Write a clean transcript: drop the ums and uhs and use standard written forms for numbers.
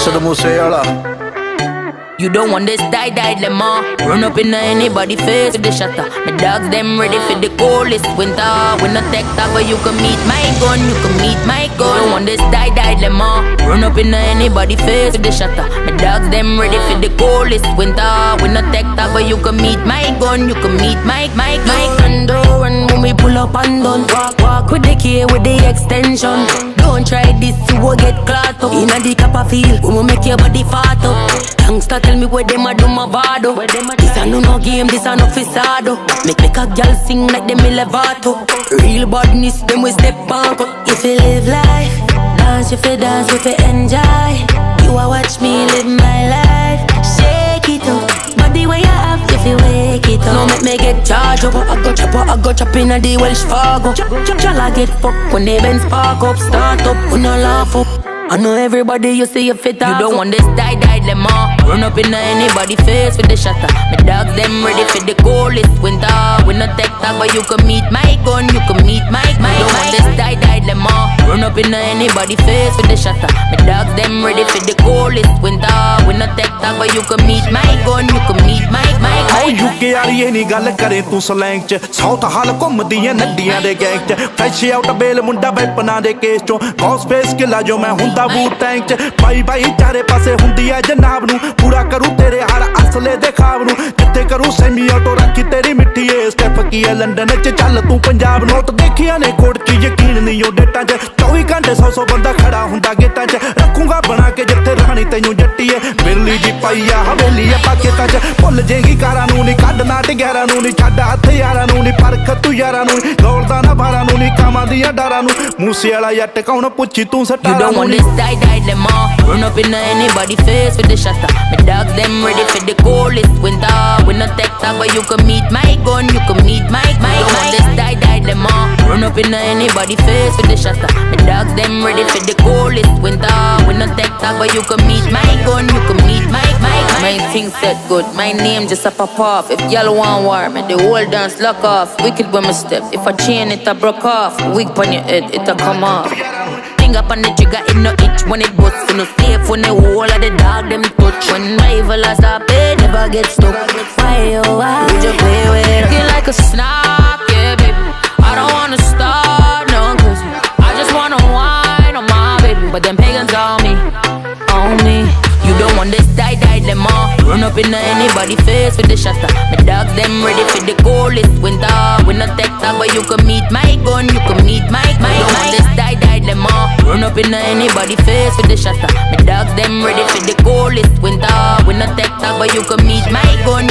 فلموں سے آڑا. You don't want this die lemon. Run up in anybody face with the shutter. My dogs them ready for the coldest winter. When I take that, but you can meet my gun, you can meet my gun. You don't want this die lemon. Run up in anybody face with the shutter. My dogs them ready for the coldest winter. When I take that, but you can meet my gun, you can meet my condo. And when we pull up and done, walk with the key with the extension. Don't try this, you will get caught up. Inna the cup of feel, we will make your body fat up. Youngster tell me where them a do my vado. This a no game, this a no fisado. Make a girl sing like them in Levato. Real badness, them we step back. If you live life, dance if you dance, if you enjoy. You a watch me live my life. Shake it up, body where you have if you wake it up. No make me get charged up. I go chop in a the Welsh Fargo. Y'all get fucked when they bend spark up. Start up, we no laugh up. I know everybody you see you fit up. You don't want this die lemon. Run up in anybody face with the shutter. My dogs them ready for the coldest winter. We not take that, but you can meet my gun, you can meet my. You don't want this die lemon. Run up in anybody face with the shutter. My dogs them ready for the coldest winter. We not take that, but you can meet my gun, you can meet my. UK ਵਾਲੀ ਇਹ ਨਹੀਂ ਗੱਲ ਕਰੇ ਤੂੰ slang ਚ south ਹਾਲ ਘੁੰਮਦੀਆਂ ਨੱਡੀਆਂ ਦੇ gang ਚ fresh out ਬੇਲ ਮੁੰਡਾ ਵੈਪਨਾਂ ਦੇ ਕੇਸ ਚੋਂ ਬੌਸ ਫੇਸ ਕਿਲਾ ਜੋ ਮੈਂ ਹੁੰਦਾ ਬੂਟ ਟੈਂਕ ਚ ਬਾਈ ਚਾਰੇ ਪਾਸੇ ਹੁੰਦੀ ਐ ਜਨਾਬ ਨੂੰ ਪੂਰਾ ਕਰੂ ਤੇਰੇ ਹਰ ਅਸਲੇ ਦੇ ਖਾਬ ਨੂੰ ਜਿੱਥੇ ਕਰੂ ਸੈਮੀ ਆਟੋ ਰੱਖੀ ਤੇਰੀ ਮਿੱਠੀ ਏ ਸਟੈਪ ਕੀ ਐ ਲੰਡਨ ਚ ਚੱਲ ਤੂੰ ਪੰਜਾਬ ਨੋਟ ਦੇਖਿਆ ਨੇ ਕੋਟ ਚ ਯਕੀਨ ਨਹੀਂ ਉਹ ਡੇਟਾਂ ਚ 24 ਘੰਟੇ 100 ਬੰਦਾ ਖੜਾ ਹੁੰਦਾ ਗੇਟਾਂ ਚ ਰੱਖੂਗਾ ਬਣਾ ਕੇ ਜਿੱਥੇ ਰਾਣੀ ਤੈਨੂੰ ਜੱਟੀ ਏ ਬਿਰਲੀ ਜੀ ਪਾਈ ਆ ਹਵੇਲੀ ਆ ਪਾਕਿਸਤਾਨ ਚ ਭੁੱਲ ਜੇਗੀ ਕਾਰਾਂ ਨੂੰ ਨਹੀਂ ਕੱਢਣਾ ਟਿਆਰਾਂ ਨੂੰ ਨਹੀਂ ਛੱਡ ਹੱਥ ਯਾਰਾਂ ਨੂੰ ਨਹੀਂ ਪਰਖ ਤੂੰ ਯਾਰਾਂ ਨੂੰ ਦੌੜਦਾ ਨਾ ਬਾਰਾਂ ਨੂੰ ਨਹੀਂ ਕਾਮਾਂ ਦੀਆਂ ਡਾਰਾਂ ਨੂੰ ਮੂਸੇ ਵਾਲਾ ਜੱਟ ਕੌਣ ਪੁੱਛੀ ਤੂੰ ਸਟਾਰਾਂ ਨੂੰ Die lemon. Run up in anybody face with the shutter. My dogs them ready for the coldest winter. We not take that, but you can meet my gun, you can meet my. You don't want this die lemon. Run up in anybody face with the shutter. My dogs them ready for the coldest winter. We not take that, but you can meet my gun, you can meet my. My thing set good, my name just a pop off. If y'all want war, man, the whole dance lock off. Wicked when me step, if I chain it a broke off. Wig pon your head, it a come off. Up on the trigger, it no itch when it busts. No safe when the whole of the dog them touch. When rival a stop it, never get stuck. Why oh why? Would you play with it? Looking like a snap, yeah baby. I don't wanna start no cause I just wanna whine on my baby. But them pagans on me, on me. You don't want this die lemon. Run up in anybody face with the shutter. My dogs them ready for the coldest winter. We not take that, but you can meet my gun, you can meet my. You don't want this die lemon. Run up in anybody face with the shutter. My dogs them ready for the coldest winter. We not take that, but you can meet my gun,